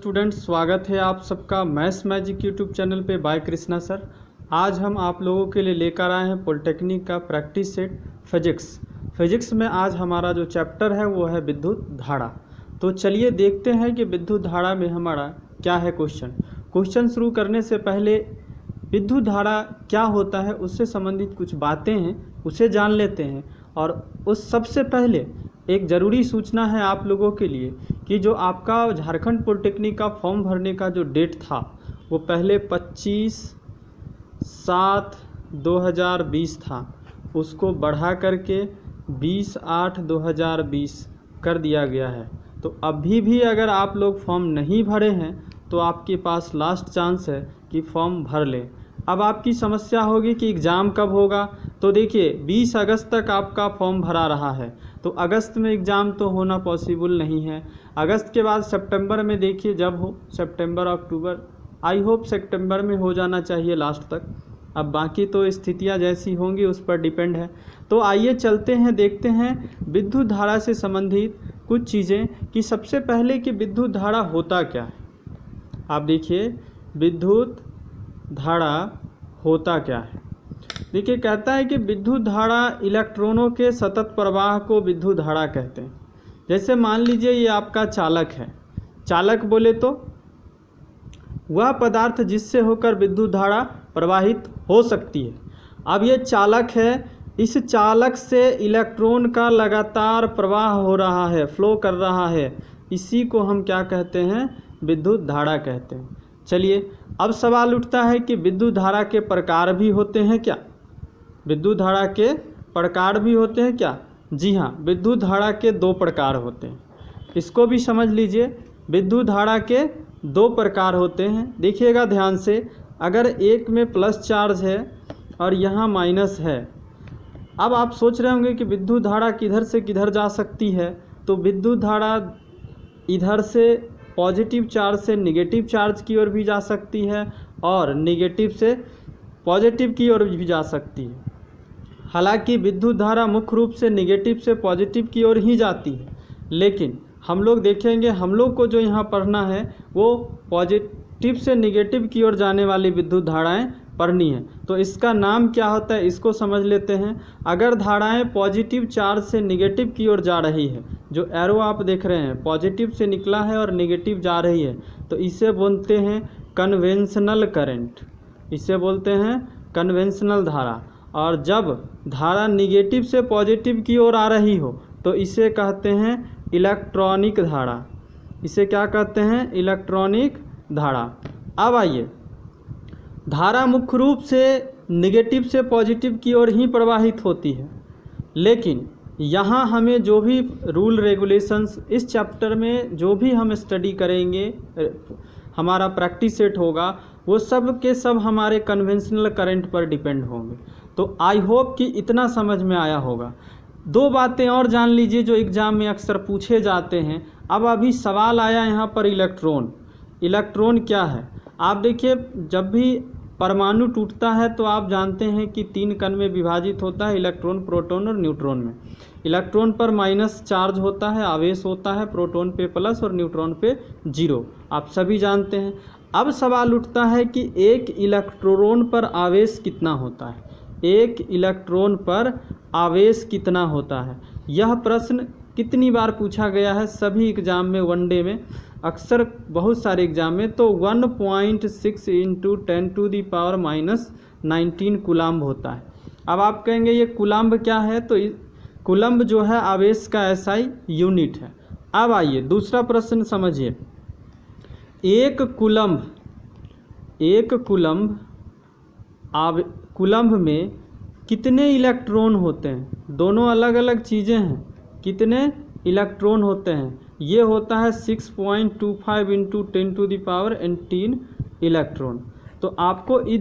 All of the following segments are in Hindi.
स्टूडेंट्स, स्वागत है आप सबका मैथ्स मैजिक यूट्यूब चैनल पे बाय कृष्णा सर। आज हम आप लोगों के लिए लेकर आए हैं पॉलिटेक्निक का प्रैक्टिस सेट फिजिक्स में आज हमारा जो चैप्टर है वो है विद्युत धारा। तो चलिए देखते हैं कि विद्युत धारा में हमारा क्या है क्वेश्चन शुरू करने से पहले विद्युत धारा क्या होता है उससे संबंधित कुछ बातें हैं, उसे जान लेते हैं। और उस सबसे पहले एक ज़रूरी सूचना है आप लोगों के लिए कि जो आपका झारखंड पॉलिटेक्निक का फॉर्म भरने का जो डेट था वो पहले 25/7/2020 था, उसको बढ़ा करके 20/8/2020 कर दिया गया है। तो अभी भी अगर आप लोग फॉर्म नहीं भरे हैं तो आपके पास लास्ट चांस है कि फॉर्म भर लें। अब आपकी समस्या होगी कि एग्ज़ाम कब होगा, तो देखिए 20 अगस्त तक आपका फॉर्म भरा रहा है, तो अगस्त में एग्ज़ाम तो होना पॉसिबल नहीं है। अगस्त के बाद सितंबर में देखिए जब हो, सितंबर अक्टूबर, आई होप सितंबर में हो जाना चाहिए लास्ट तक। अब बाकी तो स्थितियां जैसी होंगी उस पर डिपेंड है। तो आइए चलते हैं, देखते हैं विद्युत धारा से संबंधित कुछ चीज़ें कि सबसे पहले कि विद्युत धारा होता क्या है। आप देखिए विद्युत धारा होता क्या है। देखिए कहता है कि विद्युत धारा इलेक्ट्रॉनों के सतत प्रवाह को विद्युत धारा कहते हैं। जैसे मान लीजिए ये आपका चालक है, चालक बोले तो वह पदार्थ जिससे होकर विद्युत धारा प्रवाहित हो सकती है। अब ये चालक है, इस चालक से इलेक्ट्रॉन का लगातार प्रवाह हो रहा है, फ्लो कर रहा है, इसी को हम क्या कहते हैं, विद्युत धारा कहते हैं। चलिए अब सवाल उठता है कि विद्युत धारा के प्रकार भी होते हैं क्या। विद्युत धारा के प्रकार भी होते हैं क्या? जी हाँ, विद्युत धारा के दो प्रकार होते हैं, इसको भी समझ लीजिए। विद्युत धारा के दो प्रकार होते हैं, देखिएगा ध्यान से। अगर एक में प्लस चार्ज है और यहाँ माइनस है, अब आप सोच रहे होंगे कि विद्युत धारा किधर से किधर जा सकती है। तो विद्युत धारा इधर से पॉजिटिव चार्ज से निगेटिव चार्ज की ओर भी जा सकती है और निगेटिव से पॉजिटिव की ओर भी जा सकती है। हालांकि विद्युत धारा मुख्य रूप से निगेटिव से पॉजिटिव की ओर ही जाती है, लेकिन हम लोग देखेंगे, हम लोग को जो यहाँ पढ़ना है वो पॉजिटिव से निगेटिव की ओर जाने वाली विद्युत धाराएं पढ़नी है। तो इसका नाम क्या होता है इसको समझ लेते हैं। अगर धाराएं पॉजिटिव चार्ज से निगेटिव की ओर जा रही है, जो एरो आप देख रहे हैं पॉजिटिव से निकला है और निगेटिव जा रही है, तो इसे बोलते हैं कन्वेंशनल करंट, इसे बोलते हैं कन्वेंशनल धारा। और जब धारा निगेटिव से पॉजिटिव की ओर आ रही हो तो इसे कहते हैं इलेक्ट्रॉनिक धारा, इसे क्या कहते हैं, इलेक्ट्रॉनिक धारा। अब आइए, धारा मुख्य रूप से निगेटिव से पॉजिटिव की ओर ही प्रवाहित होती है, लेकिन यहाँ हमें जो भी रूल रेगुलेशंस इस चैप्टर में जो भी हम स्टडी करेंगे, हमारा प्रैक्टिस सेट होगा, वो सब के सब हमारे कन्वेंशनल करंट पर डिपेंड होंगे। तो आई होप कि इतना समझ में आया होगा। दो बातें और जान लीजिए जो एग्ज़ाम में अक्सर पूछे जाते हैं। अब अभी सवाल आया यहाँ पर इलेक्ट्रॉन क्या है। आप देखिए जब भी परमाणु टूटता है तो आप जानते हैं कि 3 कण में विभाजित होता है, इलेक्ट्रॉन, प्रोटॉन और न्यूट्रॉन में। इलेक्ट्रॉन पर माइनस चार्ज होता है, आवेश होता है, प्रोटॉन पे प्लस और न्यूट्रॉन पे 0, आप सभी जानते हैं। अब सवाल उठता है कि एक इलेक्ट्रॉन पर आवेश कितना होता है, एक इलेक्ट्रॉन पर आवेश कितना होता है। यह प्रश्न कितनी बार पूछा गया है सभी एग्ज़ाम में, वनडे में, अक्सर बहुत सारे एग्ज़ाम में। तो 1.6 × 10⁻⁻19 कूलम्ब होता है। अब आप कहेंगे ये कूलम्ब क्या है, तो कूलम्ब जो है आवेश का SI यूनिट है। अब आइए दूसरा प्रश्न समझिए। एक कूलम्ब में कितने इलेक्ट्रॉन होते हैं, दोनों अलग अलग चीज़ें हैं, कितने इलेक्ट्रॉन होते हैं, ये होता है 6.25 × 10⁻18 इलेक्ट्रॉन। तो आपको ये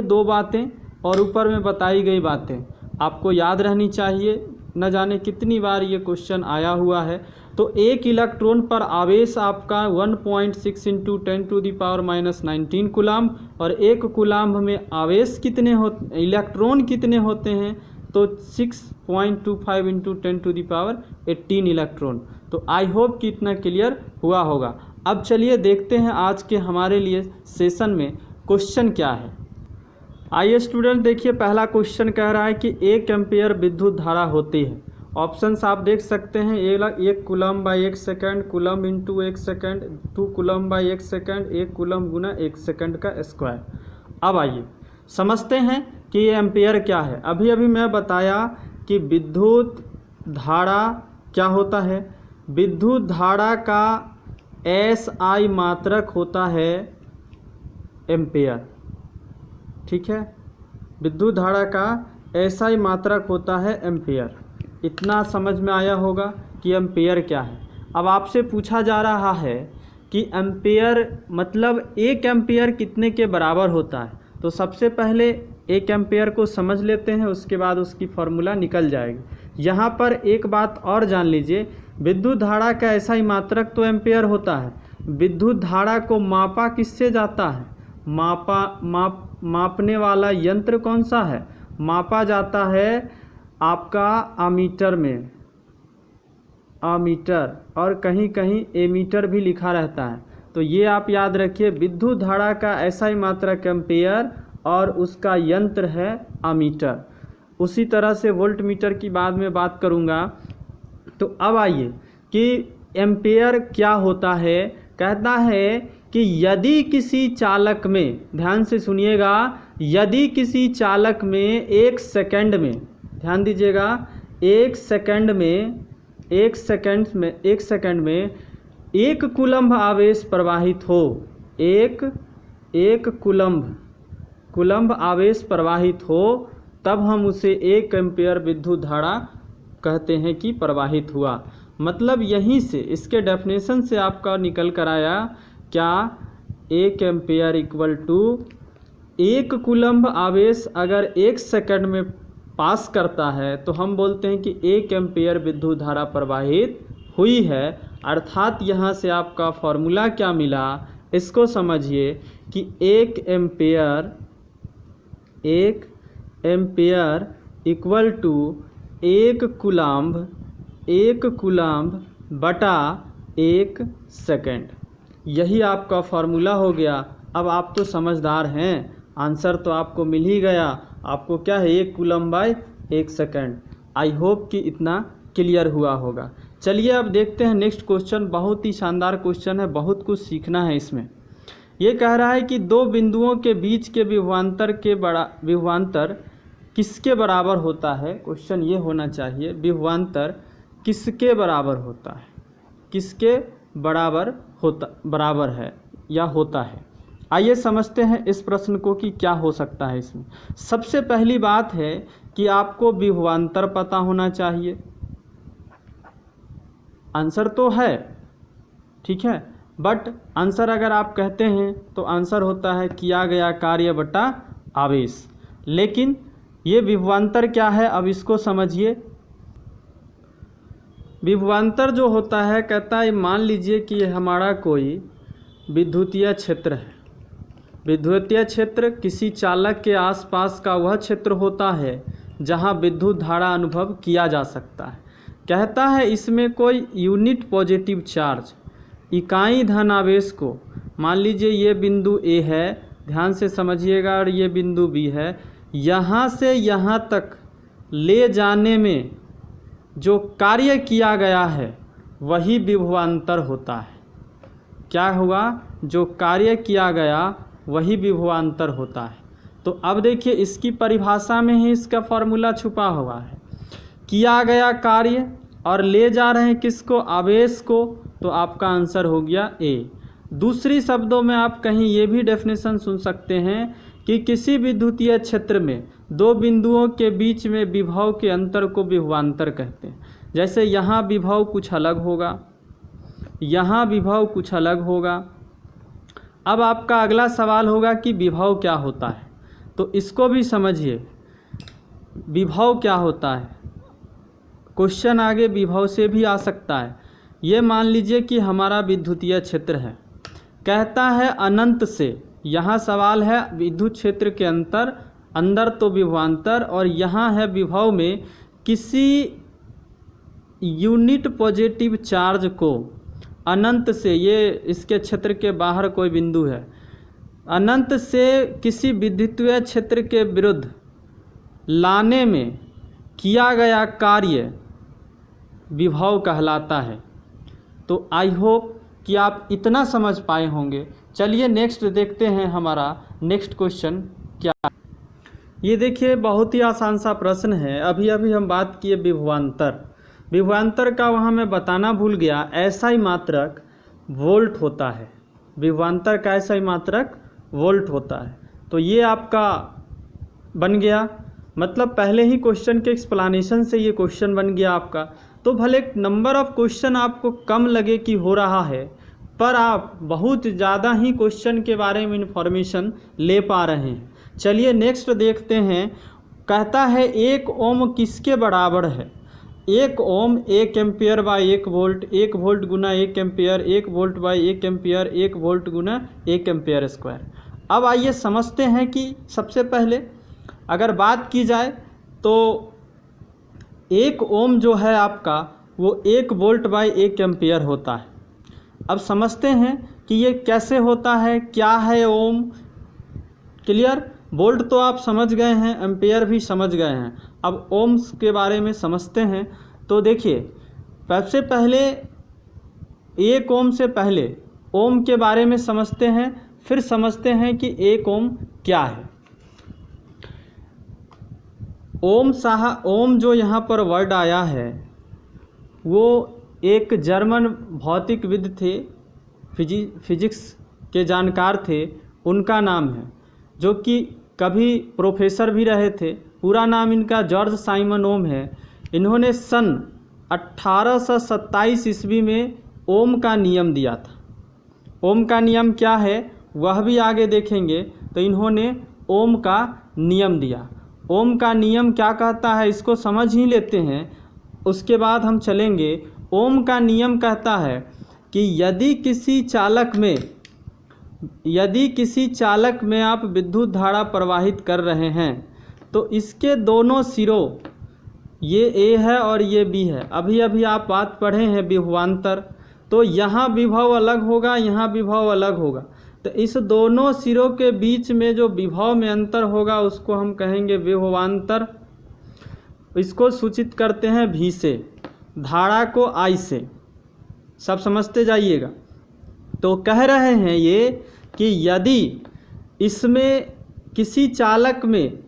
दो बातें और ऊपर में बताई गई बातें आपको याद रहनी चाहिए, न जाने कितनी बार ये क्वेश्चन आया हुआ है। तो एक इलेक्ट्रॉन पर आवेश आपका 1.6 × 10⁻⁻19 कूलम्ब, और एक कूलम्ब में आवेश कितने इलेक्ट्रॉन कितने होते हैं, तो 6.25 × 10⁻18 इलेक्ट्रॉन। तो आई होप कि इतना क्लियर हुआ होगा। अब चलिए देखते हैं आज के हमारे लिए सेशन में क्वेश्चन क्या है। आइए स्टूडेंट देखिए, पहला क्वेश्चन कह रहा है कि 1 एम्पियर विद्युत धारा होती है। ऑप्शंस आप देख सकते हैं, 1 coulomb by 1 second, coulomb into 1 second, 2 coulomb by 1 second, 1 coulomb Guna 1 second का स्क्वायर। अब आइए समझते हैं कि ये एम्पियर क्या है। अभी अभी मैं बताया कि विद्युत धारा क्या होता है। विद्युत धारा का SI मात्रक होता है एम्पियर, ठीक है। विद्युत धारा का SI मात्रक होता है एम्पियर। इतना समझ में आया होगा कि एम्पियर क्या है। अब आपसे पूछा जा रहा है कि एम्पियर मतलब 1 एम्पियर कितने के बराबर होता है। तो सबसे पहले 1 एम्पियर को समझ लेते हैं, उसके बाद उसकी फॉर्मूला निकल जाएगी। यहाँ पर एक बात और जान लीजिए, विद्युत धारा का SI मात्रक तो एम्पियर होता है। विद्युत धारा को मापा किससे जाता है? मापने वाला यंत्र कौन सा है? मापा जाता है आपका अमीटर में, अमीटर, और कहीं कहीं एमीटर भी लिखा रहता है। तो ये आप याद रखिए, विद्युत धारा का SI मात्रक एम्पियर और उसका यंत्र है अमीटर। उसी तरह से वोल्ट मीटर की बाद में बात करूँगा। तो अब आइए कि एम्पियर क्या होता है। कहता है कि यदि किसी चालक में, ध्यान से सुनिएगा, यदि किसी चालक में 1 सेकंड में, ध्यान दीजिएगा, 1 सेकंड में 1 कूलम्ब आवेश प्रवाहित हो, एक कूलम्ब आवेश प्रवाहित हो, तब हम उसे 1 एम्पियर विद्युत धारा कहते हैं कि प्रवाहित हुआ। मतलब यहीं से इसके डेफिनेशन से आपका निकल कर आया क्या? 1 एम्पियर इक्वल टू 1 कूलम्ब आवेश अगर 1 सेकंड में पास करता है तो हम बोलते हैं कि 1 एम्पियर विद्युत धारा प्रवाहित हुई है। अर्थात यहाँ से आपका फॉर्मूला क्या मिला, इसको समझिए कि 1 एम्पियर इक्वल टू 1 कूलम्ब बटा 1 सेकंड। यही आपका फॉर्मूला हो गया। अब आप तो समझदार हैं, आंसर तो आपको मिल ही गया। आपको क्या है, 1 coulomb by 1 second. I hope कि इतना क्लियर हुआ होगा। चलिए अब देखते हैं नेक्स्ट क्वेश्चन। बहुत ही शानदार क्वेश्चन है, बहुत कुछ सीखना है इसमें। ये कह रहा है कि 2 बिंदुओं के बीच के विभवांतर किसके बराबर होता है। क्वेश्चन ये होना चाहिए, विभवांतर किसके बराबर होता है, किसके बराबर है या होता है। आइए समझते हैं इस प्रश्न को कि क्या हो सकता है इसमें। सबसे पहली बात है कि आपको विभवांतर पता होना चाहिए। आंसर तो है, ठीक है, बट आंसर अगर आप कहते हैं तो आंसर होता है किया गया कार्य बटा आवेश। लेकिन ये विभवांतर क्या है, अब इसको समझिए। विभवांतर जो होता है, कहता है मान लीजिए कि हमारा कोई विद्युतीय क्षेत्र है। विद्युतीय क्षेत्र किसी चालक के आसपास का वह क्षेत्र होता है जहां विद्युत धारा अनुभव किया जा सकता है। कहता है इसमें कोई यूनिट पॉजिटिव चार्ज, इकाई धन आवेश को, मान लीजिए ये बिंदु A है, ध्यान से समझिएगा, और ये बिंदु B है। यहाँ से यहाँ तक ले जाने में जो कार्य किया गया है वही विभवांतर होता है। क्या हुआ? जो कार्य किया गया वही विभवांतर होता है। तो अब देखिए इसकी परिभाषा में ही इसका फॉर्मूला छुपा हुआ है। किया गया कार्य और ले जा रहे हैं किसको? आवेश को। तो आपका आंसर हो गया A। दूसरी शब्दों में आप कहीं ये भी डेफिनेशन सुन सकते हैं कि किसी विद्युतीय क्षेत्र में 2 बिंदुओं के बीच में विभव के अंतर को विभवांतर कहते हैं। जैसे यहाँ विभव कुछ अलग होगा, यहाँ विभव कुछ अलग होगा। अब आपका अगला सवाल होगा कि विभव क्या होता है, तो इसको भी समझिए। विभव क्या होता है, क्वेश्चन आगे विभव से भी आ सकता है। ये मान लीजिए कि हमारा विद्युतीय क्षेत्र है, कहता है अनंत से, यहाँ सवाल है विद्युत क्षेत्र के अंदर तो विभवांतर, और यहाँ है विभव में किसी यूनिट पॉजिटिव चार्ज को अनंत से, ये इसके क्षेत्र के बाहर कोई बिंदु है, अनंत से किसी विद्युतीय क्षेत्र के विरुद्ध लाने में किया गया कार्य विभव कहलाता है। तो आई होप कि आप इतना समझ पाए होंगे। चलिए नेक्स्ट देखते हैं, हमारा नेक्स्ट क्वेश्चन क्या है। ये देखिए बहुत ही आसान सा प्रश्न है। अभी अभी हम बात किए विभवांतर, विभवांतर का वहाँ मैं बताना भूल गया, SI मात्रक वोल्ट होता है। विभवांतर का SI मात्रक वोल्ट होता है। तो ये आपका बन गया, मतलब पहले ही क्वेश्चन के एक्सप्लेनेशन से ये क्वेश्चन बन गया आपका। तो भले नंबर ऑफ क्वेश्चन आपको कम लगे कि हो रहा है, पर आप बहुत ज़्यादा ही क्वेश्चन के बारे में इंफॉर्मेशन ले पा रहे हैं। चलिए नेक्स्ट देखते हैं। कहता है 1 ओम किसके बराबर है? 1 ओम 1 ampere by 1 volt, 1 volt Guna 1 ampere, 1 volt by 1 ampere, 1 volt Guna 1 ampere square. अब आइए समझते हैं कि सबसे पहले अगर बात की जाए तो 1 ओम जो है आपका वो 1 वोल्ट बाई 1 एम्पियर होता है। अब समझते हैं कि ये कैसे होता है, क्या है ओम। क्लियर? वोल्ट तो आप समझ गए हैं, एम्पियर भी समझ गए हैं। अब ओम्स के बारे में समझते हैं। तो देखिए सबसे पहले 1 ओम से पहले ओम के बारे में समझते हैं, फिर समझते हैं कि 1 ओम क्या है। ओम जो यहाँ पर वर्ड आया है वो एक जर्मन भौतिकविद थे, फिजिक्स के जानकार थे, उनका नाम है, जो कि कभी प्रोफेसर भी रहे थे। पूरा नाम इनका जॉर्ज साइमन ओम है। इन्होंने सन 1827 ईस्वी में ओम का नियम दिया था। ओम का नियम क्या है वह भी आगे देखेंगे। तो इन्होंने ओम का नियम दिया। ओम का नियम क्या कहता है इसको समझ ही लेते हैं, उसके बाद हम चलेंगे। ओम का नियम कहता है कि यदि किसी चालक में आप विद्युत धारा प्रवाहित कर रहे हैं तो इसके दोनों सिरों, ये A है और ये B है। अभी अभी आप बात पढ़े हैं विभवांतर, तो यहाँ विभव अलग होगा, यहाँ विभव अलग होगा। तो इस दोनों सिरों के बीच में जो विभव में अंतर होगा उसको हम कहेंगे विभवांतर। इसको सूचित करते हैं V से, धारा को I से। सब समझते जाइएगा। तो कह रहे हैं ये कि यदि इसमें किसी चालक में,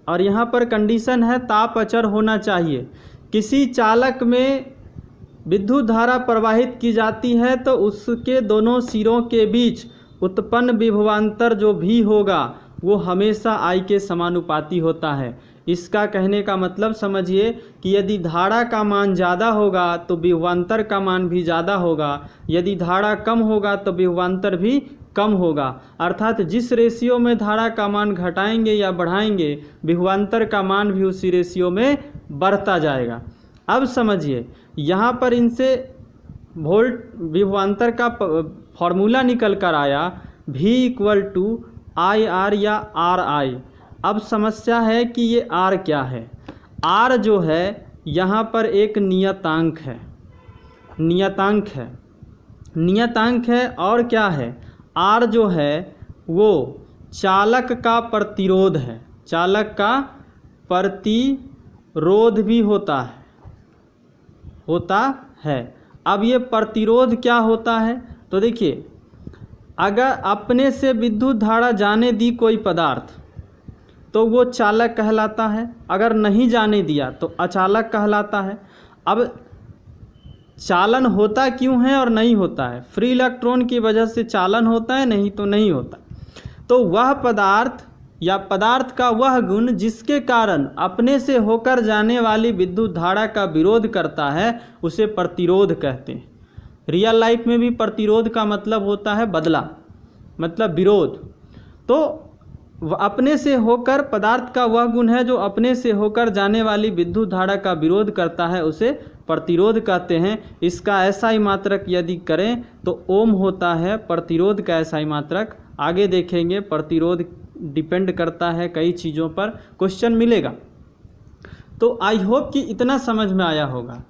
और यहाँ पर कंडीशन है ताप अचर होना चाहिए, किसी चालक में विद्युत धारा प्रवाहित की जाती है तो उसके दोनों सिरों के बीच उत्पन्न विभवांतर जो भी होगा वो हमेशा I के समानुपाती होता है। इसका कहने का मतलब समझिए कि यदि धारा का मान ज़्यादा होगा तो विभवांतर का मान भी ज़्यादा होगा, यदि धारा कम होगा तो विभवांतर भी कम होगा। अर्थात जिस रेशियो में धारा का मान घटाएंगे या बढ़ाएंगे, विभवांतर का मान भी उसी रेशियो में बढ़ता जाएगा। अब समझिए यहाँ पर इनसे वोल्ट विभवांतर का फॉर्मूला निकल कर आया V = IR या RI। अब समस्या है कि ये R क्या है। R जो है यहाँ पर एक नियतांक है, नियतांक है। और क्या है, R जो है वो चालक का प्रतिरोध है, चालक का प्रतिरोध भी होता है। अब ये प्रतिरोध क्या होता है, तो देखिए अगर अपने से विद्युत धारा जाने दी कोई पदार्थ तो वो चालक कहलाता है, अगर नहीं जाने दिया तो अचालक कहलाता है। अब चालन होता क्यों है और नहीं होता है? फ्री इलेक्ट्रॉन की वजह से चालन होता है, नहीं तो नहीं होता। तो वह पदार्थ या पदार्थ का वह गुण जिसके कारण अपने से होकर जाने वाली विद्युत धारा का विरोध करता है उसे प्रतिरोध कहते हैं। रियल लाइफ में भी प्रतिरोध का मतलब होता है बदला, मतलब विरोध। तो अपने से होकर, पदार्थ का वह गुण है जो अपने से होकर जाने वाली विद्युत धारा का विरोध करता है उसे प्रतिरोध कहते हैं। इसका SI मात्रक यदि करें तो ओम होता है। प्रतिरोध का SI मात्रक आगे देखेंगे। प्रतिरोध डिपेंड करता है कई चीज़ों पर, क्वेश्चन मिलेगा। तो आई होप कि इतना समझ में आया होगा।